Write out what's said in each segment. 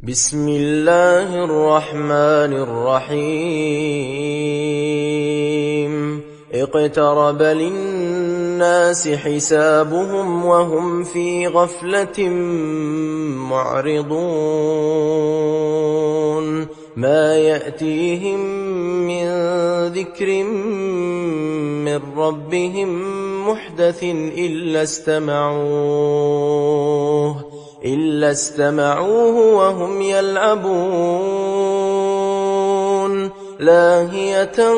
بسم الله الرحمن الرحيم اقترب للناس حسابهم وهم في غفلة معرضون ما يأتيهم من ذكر من ربهم محدث إلا استمعوه وهم يلعبون لاهية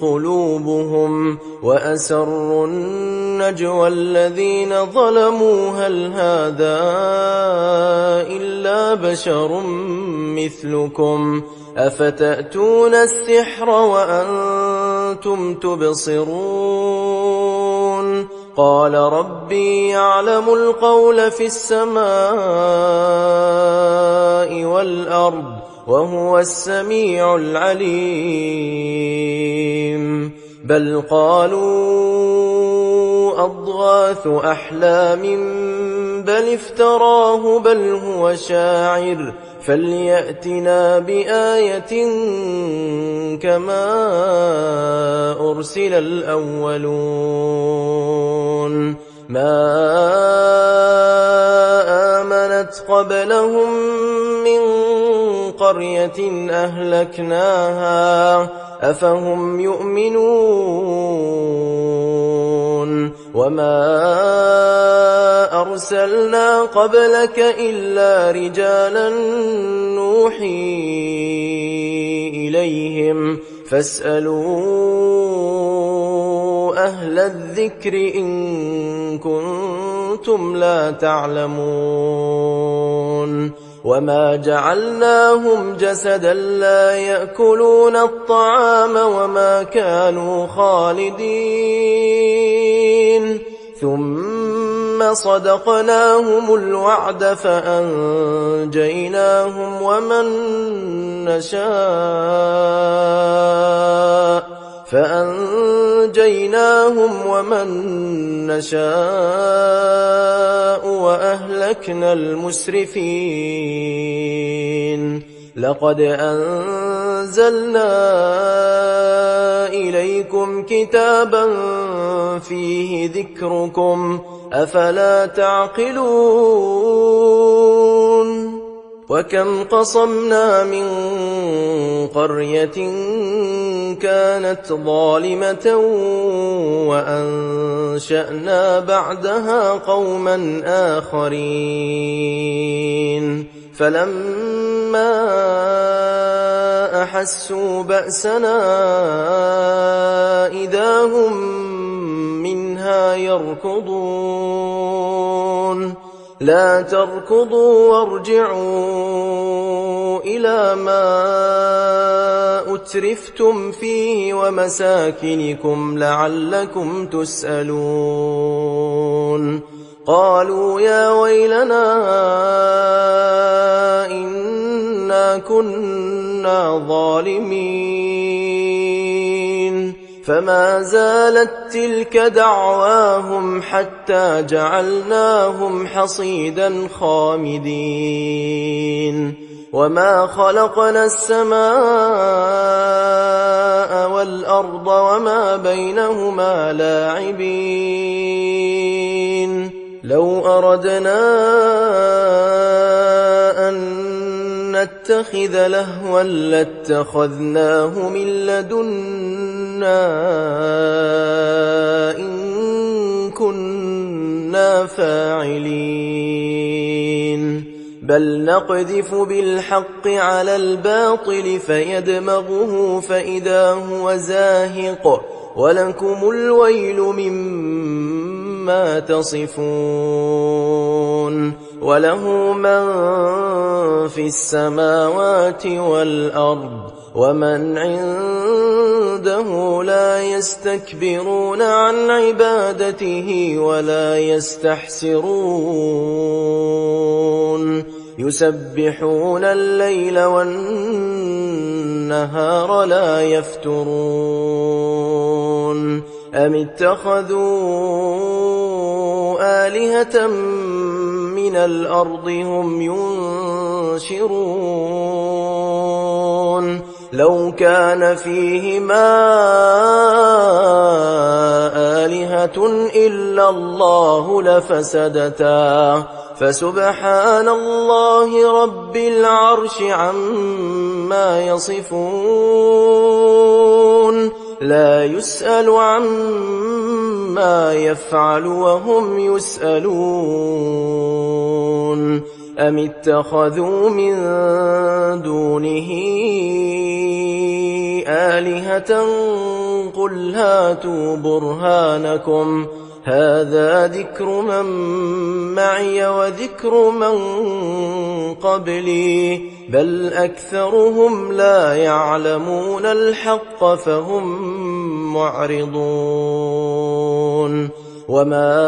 قلوبهم وأسروا النجوى الذين ظلموا هل هذا إلا بشر مثلكم أفتأتون السحر وأنتم تبصرون قال ربي يعلم القول في السماء والأرض وهو السميع العليم بل قالوا أضغاث أحلام بل افتراه بل هو شاعر فليأتنا بآية كما أرسل الأولون ما آمنت قبلهم من قرية أهلكناها أفهم يؤمنون وما أرسلنا قبلك إلا رجالا نوحي إليهم فاسألوا أهل الذكر إن كنتم لا تعلمون وما جعلناهم جسدا لا يأكلون الطعام وما كانوا خالدين ثم صدقناهم الوعد فأنجيناهم ومن نشاء وأهلكنا المسرفين لقد أنزلنا إليكم كتابا فيه ذكركم أفلا تعقلون وكم قصمنا من قرية كانت ظالمة وأنشأنا بعدها قوما آخرين فلما أحسوا بأسنا إذا هم منها يركضون لا تركضوا وارجعوا إلى ما أترفتم فيه ومساكنكم لعلكم تسألون قالوا يا ويلنا إنا كنا ظالمين فما زالت تلك دعواهم حتى جعلناهم حصيدا خامدين وما خلقنا السماء والأرض وما بينهما لاعبين لو أردنا أن نتخذ لهوا لاتخذناه من لدنا إن كنا فاعلين بل نقذف بالحق على الباطل فيدمغه فإذا هو زاهق ولكم الويل مما تصفون وله من في السماوات والأرض ومن عنده لا يستكبرون عن عبادته ولا يستحسرون يسبحون الليل والنهار لا يفترون أم اتخذوا آلهة من الأرض هم ينشرون ينشرون لو كان فيهما آلهة إلا الله لفسدتا فسبحان الله رب العرش عما يصفون لا يسأل عما يفعل وهم يسألون أم اتخذوا من دونه آلهة قل هاتوا برهانكم هذا ذكر من معي وذكر من قبلي بل أكثرهم لا يعلمون الحق فهم معرضون وما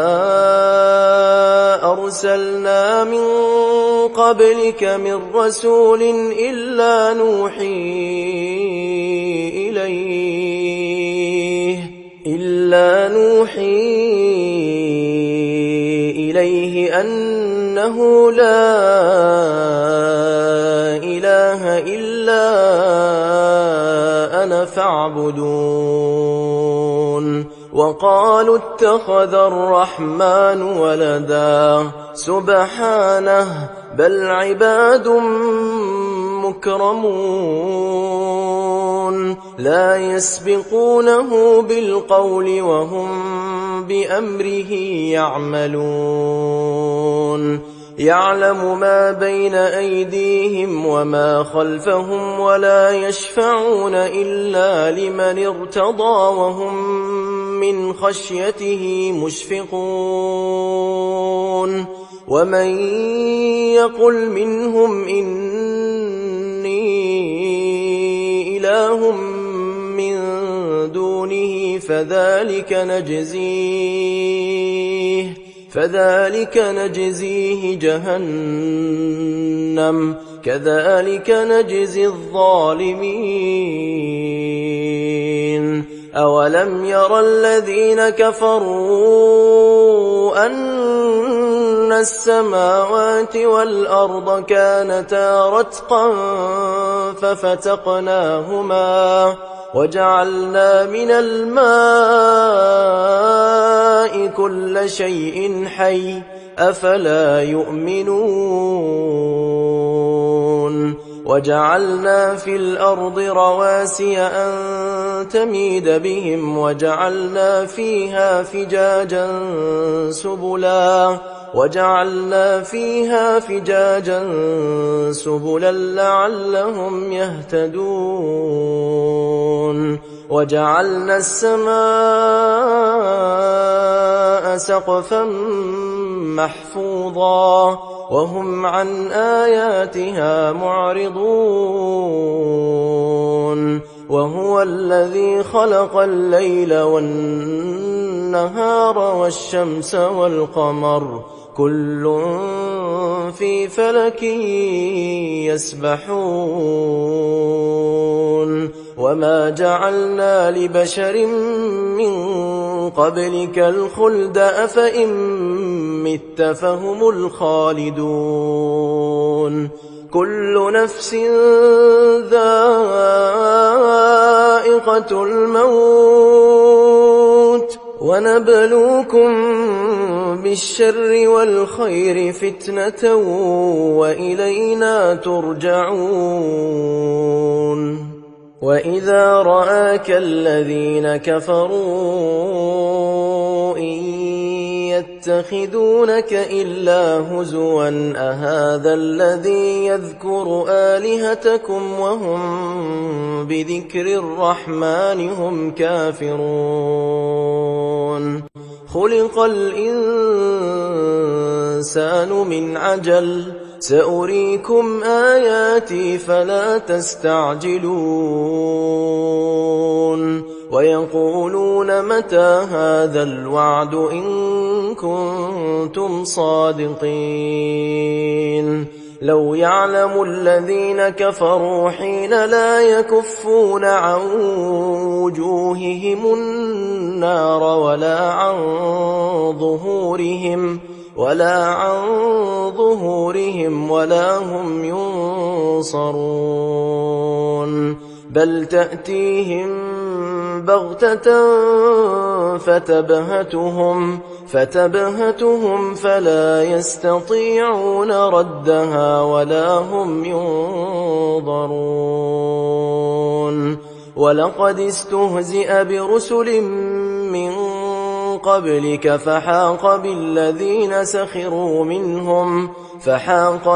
أرسلنا من قبلك من رسول إلا نوحي إليه أنه لا إله إلا أنا فاعبدون وقالوا اتخذ الرحمن ولدا سبحانه بل عباد مكرمون لا يسبقونه بالقول وهم بأمره يعملون يعلم ما بين أيديهم وما خلفهم ولا يشفعون إلا لمن ارتضى وهم من خشيته مشفقون ومن يقل منهم إني إله من دونه فذلك نجزيه جهنم كذلك نجزي الظالمين أولم ير الذين كفروا أن السماوات والأرض كانتا رتقا ففتقناهما وجعلنا من الماء كل شيء حي أفلا يؤمنون وجعلنا في الأرض رواسي أن تميد بهم وجعلنا فيها فجاجا سبلا لعلهم يهتدون وجعلنا السماء سقفا محفوظا وهم عن آياتها معرضون وهو الذي خلق الليل والنهار والشمس والقمر كل في فلك يسبحون وما جعلنا لبشر من قبلك الخلد أفإن مت فهم الخالدون كل نفس ذائقة الموت ونبلوكم بالشر والخير فتنة وإلينا ترجعون وإذا رآك الذين كفروا إن يتخذونك إلا هزوا أهذا الذي يذكر آلهتكم وهم بذكر الرحمن هم كافرون خلق الإنسان من عجل سأريكم آياتي فلا تستعجلون ويقولون متى هذا الوعد إن كنتم صادقين لو يعلم الذين كفروا حين لا يكفون عن وجوههم النار ولا عن ظهورهم ولا عن ظهورهم ولا هم ينصرون بل تأتيهم بغتة فتبهتهم فلا يستطيعون ردها ولا هم ينظرون ولقد استهزئ برسل من قبلك فحاق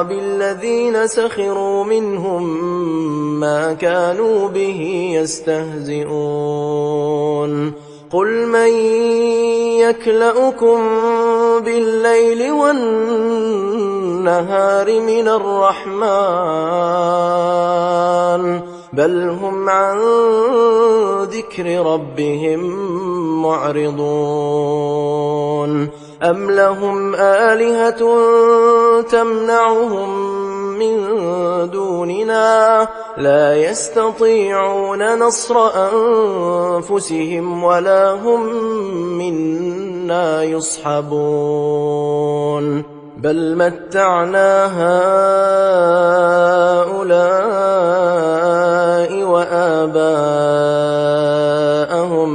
بالذين سخروا منهم ما كانوا به يستهزئون قل من يكلؤكم بالليل والنهار من الرحمن بل هم عن ذكر ربهم معرضون أم لهم آلهة تمنعهم من دوننا لا يستطيعون نصر أنفسهم ولا هم منا يصحبون بل متعنا هؤلاء وآباءهم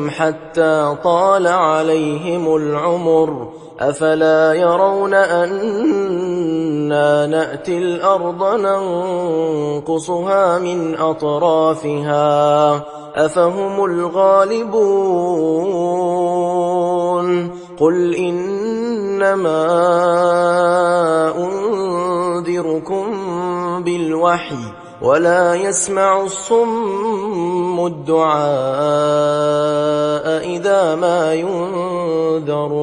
حتى طال عليهم العمر أفلا يرون أنا نأتي الأرض ننقصها من أطرافها أفهم الغالبون قل إنما أنذركم بالوحي ولا يسمع الصم الدعاء إذا ما ينذرون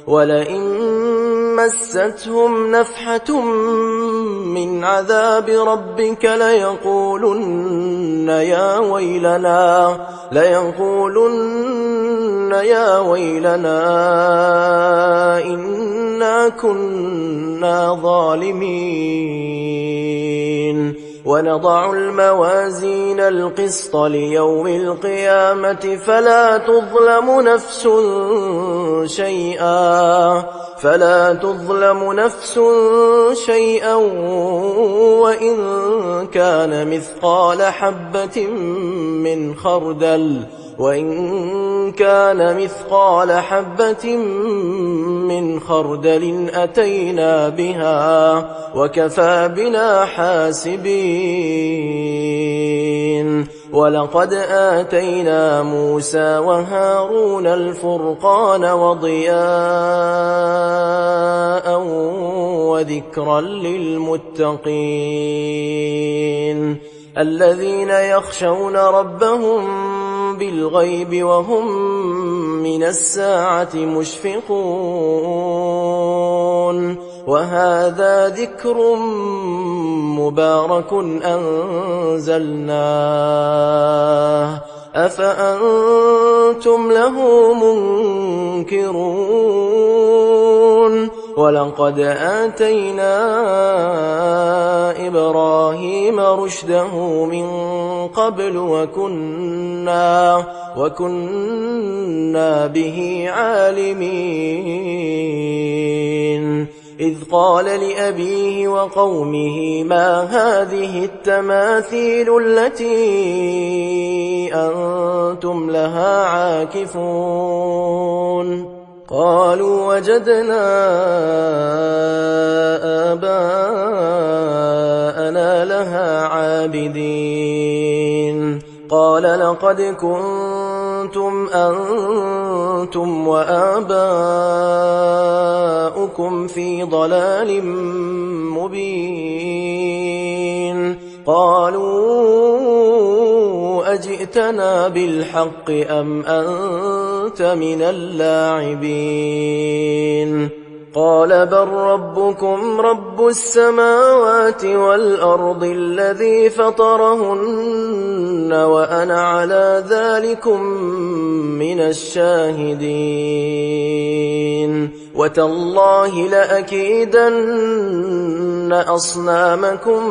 ولئن مستهم نفحة من عذاب ربك ليقولن يا ويلنا إنا كنا ظالمين ونضع الموازين القسط ليوم القيامة فلا تظلم نفس شيئا وإن كان مثقال حبة من خردل أتينا بها وكفى بنا حاسبين ولقد آتينا موسى وهارون الفرقان وضياء وذكرا للمتقين الذين يخشون ربهم بالغيب وهم من الساعة مشفقون وهذا ذكر مبارك أنزلناه أفأنتم له منكرون ولقد آتينا إبراهيم رشده من قبل وكنا به عالمين إذ قال لأبيه وقومه ما هذه التماثيل التي أنتم لها عاكفون قالوا وجدنا آباءنا لها عابدين قال لقد كنتم أنتم وآباؤكم في ضلال مبين قالوا أجئتنا بالحق أم أنت من اللاعبين قال بل ربكم رب السماوات والأرض الذي فطرهن وأنا على ذلكم من الشاهدين وتالله لأكيدن أصنامكم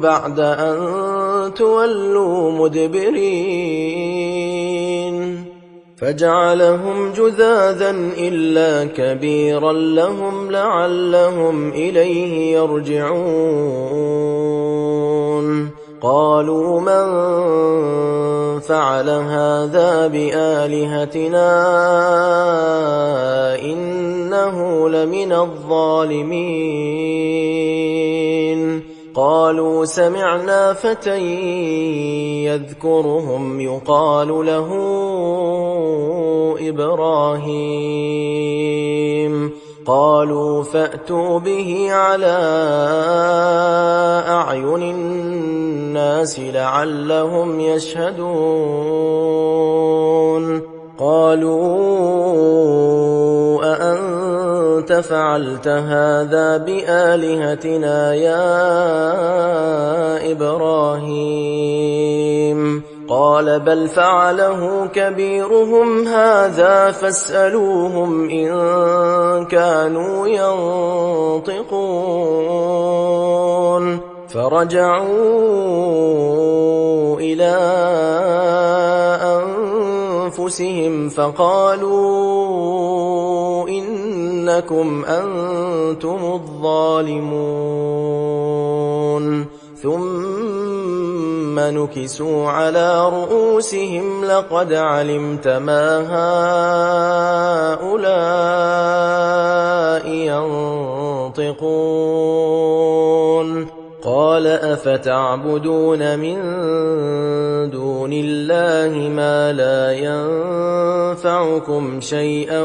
بعد أن تولوا مدبرين فجعلهم جذاذا إلا كبيرا لهم لعلهم إليه يرجعون قالوا من فعل هذا بآلهتنا إنه لمن الظالمين قالوا سمعنا فتى يذكرهم يقال له إبراهيم قالوا فأتوا به على أعين الناس لعلهم يشهدون قالوا أأنت فعلت هذا بآلهتنا يا إبراهيم قال بل فعله كبيرهم هذا فاسألوهم إن كانوا ينطقون فرجعوا إلى أنفسهم فقالوا إنكم أنتم الظالمون ثم نكسوا على رؤوسهم لقد علمت ما هؤلاء ينطقون قال أفتعبدون من دون الله ما لا ينفعكم شيئا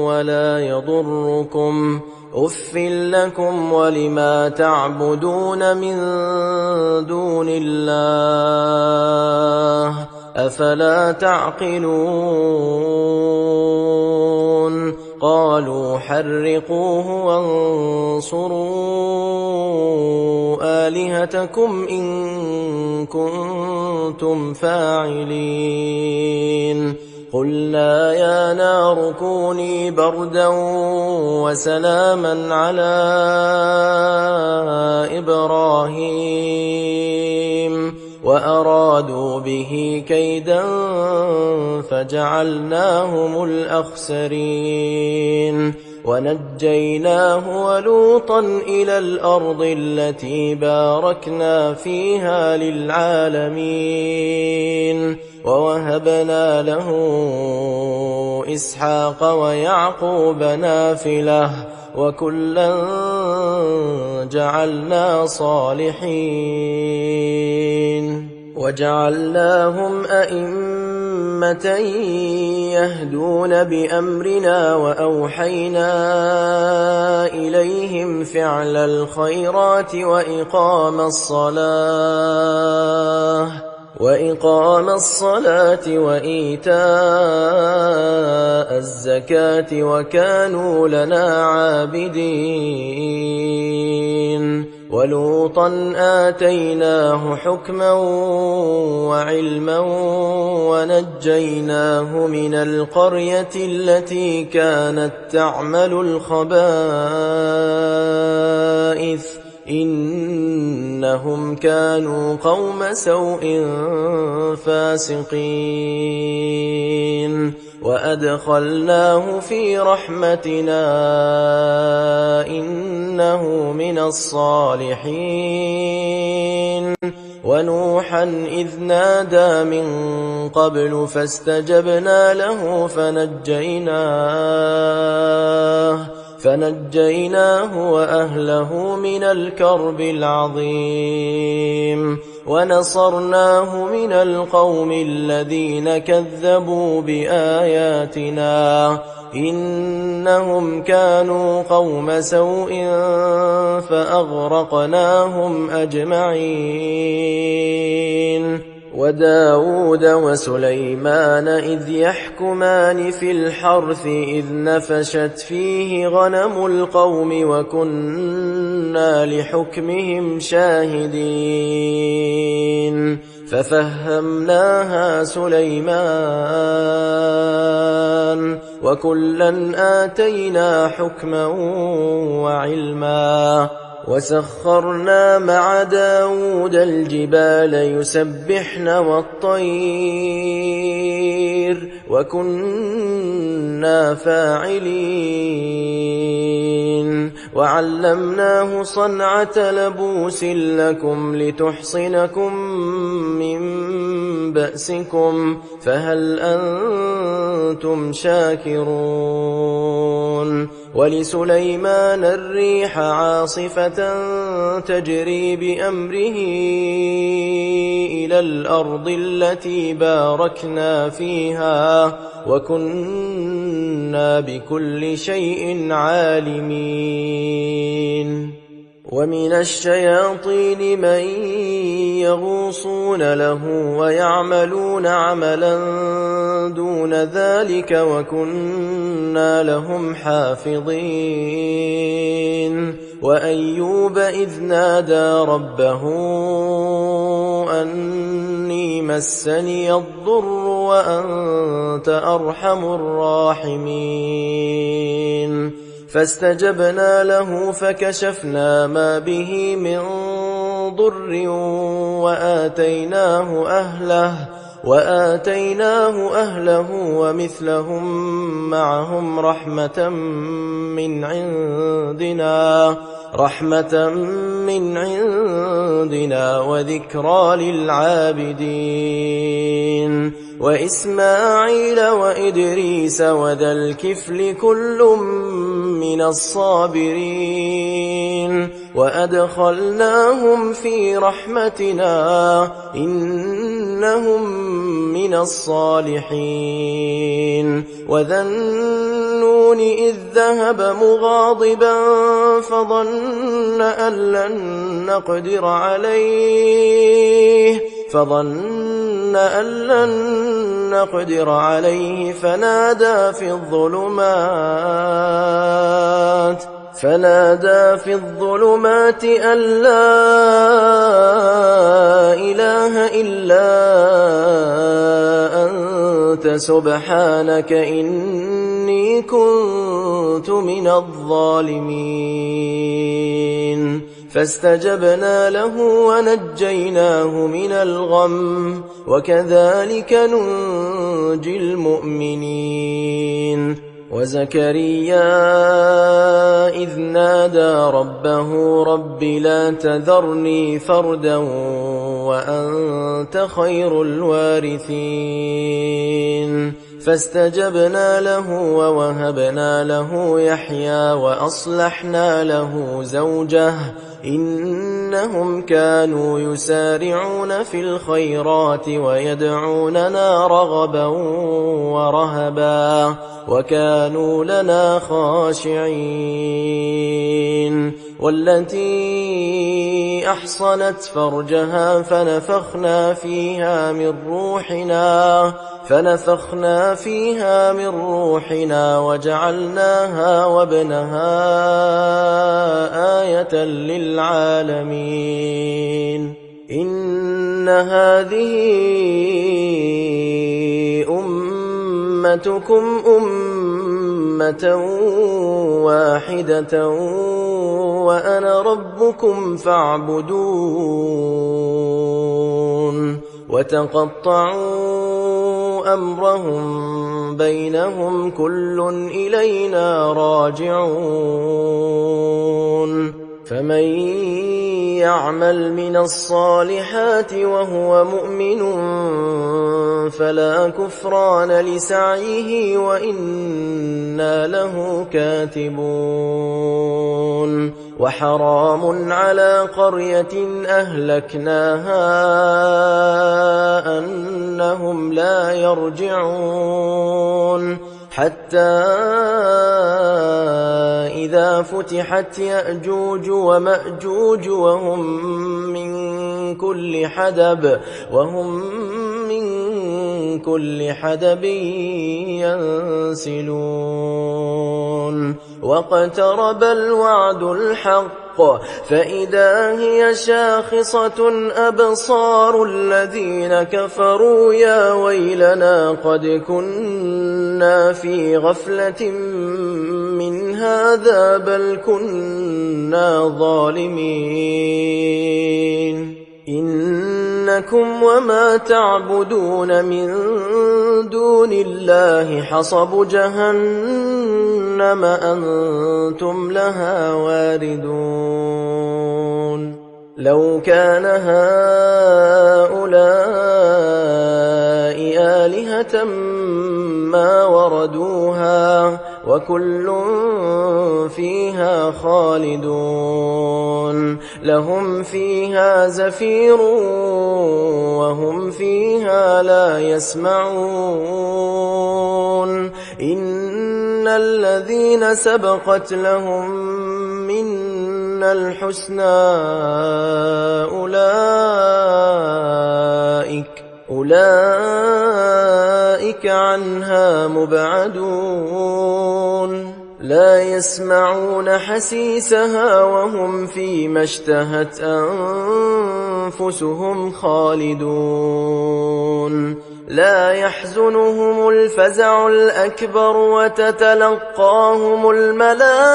ولا يضركم أف لكم ولما تعبدون من دون الله أفلا تعقلون قالوا حرقوه وانصروا آلهتكم إن كنتم فاعلين قلنا يا نار كوني بردا وسلاما على إبراهيم وأرادوا به كيدا فجعلناهم الأخسرين ونجيناه ولوطا إلى الأرض التي باركنا فيها للعالمين ووهبنا له إسحاق ويعقوب نافلة وكلا جعلنا صالحين وجعلناهم أئمة يهدون بأمرنا وأوحينا إليهم فعل الخيرات وإقام الصلاة وإيتاء الزكاة وكانوا لنا عابدين ولوطا آتيناه حكما وعلما ونجيناه من القرية التي كانت تعمل الخبائث إنهم كانوا قوم سوء فاسقين وأدخلناه في رحمتنا إنه من الصالحين ونوحا إذ نادى من قبل فاستجبنا له فنجيناه وأهله من الكرب العظيم ونصرناه من القوم الذين كذبوا بآياتنا إنهم كانوا قوم سوء فأغرقناهم أجمعين وداود وسليمان إذ يحكمان في الحرث إذ نفشت فيه غنم القوم وكنا لحكمهم شاهدين ففهمناها سليمان وكلا آتينا حكما وعلما وسخرنا مع داود الجبال يسبحن والطير وكنا فاعلين وعلمناه صنعة لبوس لكم لتحصنكم من بأسكم فهل أنتم شاكرون ولسليمان الريح عاصفة تجري بأمره إلى الأرض التي باركنا فيها وكنا بكل شيء عالمين ومن الشياطين من يغوصون له ويعملون عملا دون ذلك وكنا لهم حافظين وأيوب إذ نادى ربه أني مسني الضر وأنت أرحم الراحمين فاستجبنا له فكشفنا ما به من ضر وآتيناه أهله ومثلهم معهم رحمة من عندنا وذكرى للعابدين وإسماعيل وإدريس وذا الكفل كل من الصابرين وأدخلناهم في رحمتنا إنهم من الصالحين وذا النون إذ ذهب مغاضبا فظن أن لن نقدر عليه فنادى في الظلمات أن لا إله إلا أنت سبحانك إني كنت من الظالمين فاستجبنا له ونجيناه من الغم وكذلك ننجي المؤمنين وزكريا إذ نادى ربه رب لا تذرني فردا وأنت خير الوارثين فاستجبنا له ووهبنا له يحيى وأصلحنا له زوجه إنهم كانوا يسارعون في الخيرات ويدعوننا رغبا ورهبا وكانوا لنا خاشعين والتي أحصنت فرجها فنفخنا فيها من روحنا وجعلناها وابنها آية للعالمين إن هذه أمتكم أمة واحدة وأنا ربكم فاعبدون وتقطعوا أمرهم بينهم كل إلينا راجعون فمن يعمل من الصالحات وهو مؤمن فلا كفران لسعيه وإنا له كاتبون وحرام على قرية أهلكناها أنهم لا يرجعون حتى إذا فتحت يأجوج ومأجوج وهم من كل حدب ينسلون واقترب الوعد الحق فإذا هي شاخصة أبصار الذين كفروا يا ويلنا قد كنا في غفلة من هذا بل كنا ظالمين إن إنكم وما تعبدون من دون الله حصب جهنم أنتم لها واردون لو كان هؤلاء آلهة ما وردوها وكل فيها خالدون لهم فيها زفير وهم فيها لا يسمعون إن الذين سبقت لهم منا الحسنى أولئك عنها مبعدون لا يسمعون حسيسها وهم فيما اشتهت أنفسهم خالدون لا يحزنهم الفزع الأكبر وتتلقاهم الملائكة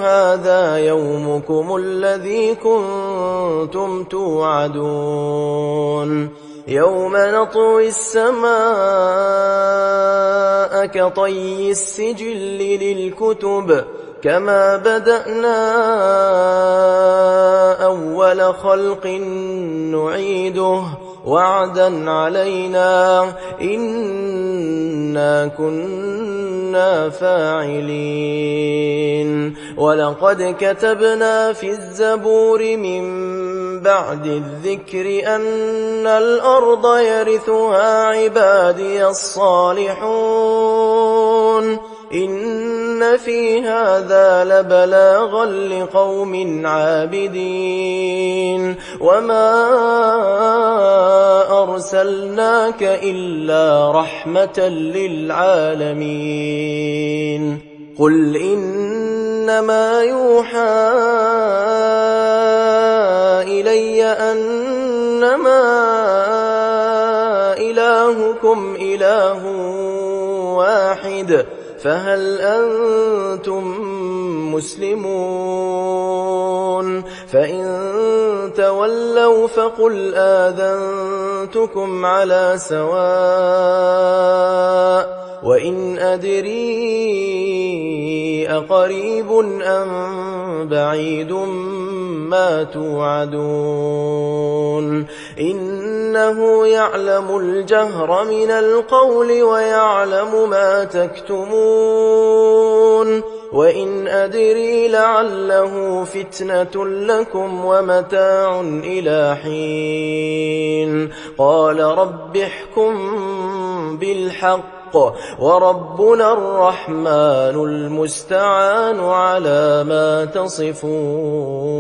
هذا يومكم الذي كنتم توعدون يوم نطوي السماء كطي السجل للكتب كما بدأنا أول خلق نعيده وعدا علينا إنا كنا فاعلين ولقد كتبنا في الزبور من بعد الذكر أن الأرض يرثها عبادي الصالحون إن في هذا لبلاغا لقوم عابدين وما أرسلناك إلا رحمة للعالمين قل إنما يوحى إلي أنما إلهكم إله واحد فهل أنتم مسلمون فإن تولوا فقل آذنتكم على سواء وإن أدري أقريب أم بعيد ما توعدون إنه يعلم الجهر من القول ويعلم ما تكتمون وإن أدري لعله فتنة لكم ومتاع إلى حين قال رب احكم بالحق وربنا الرحمن المستعان على ما تصفون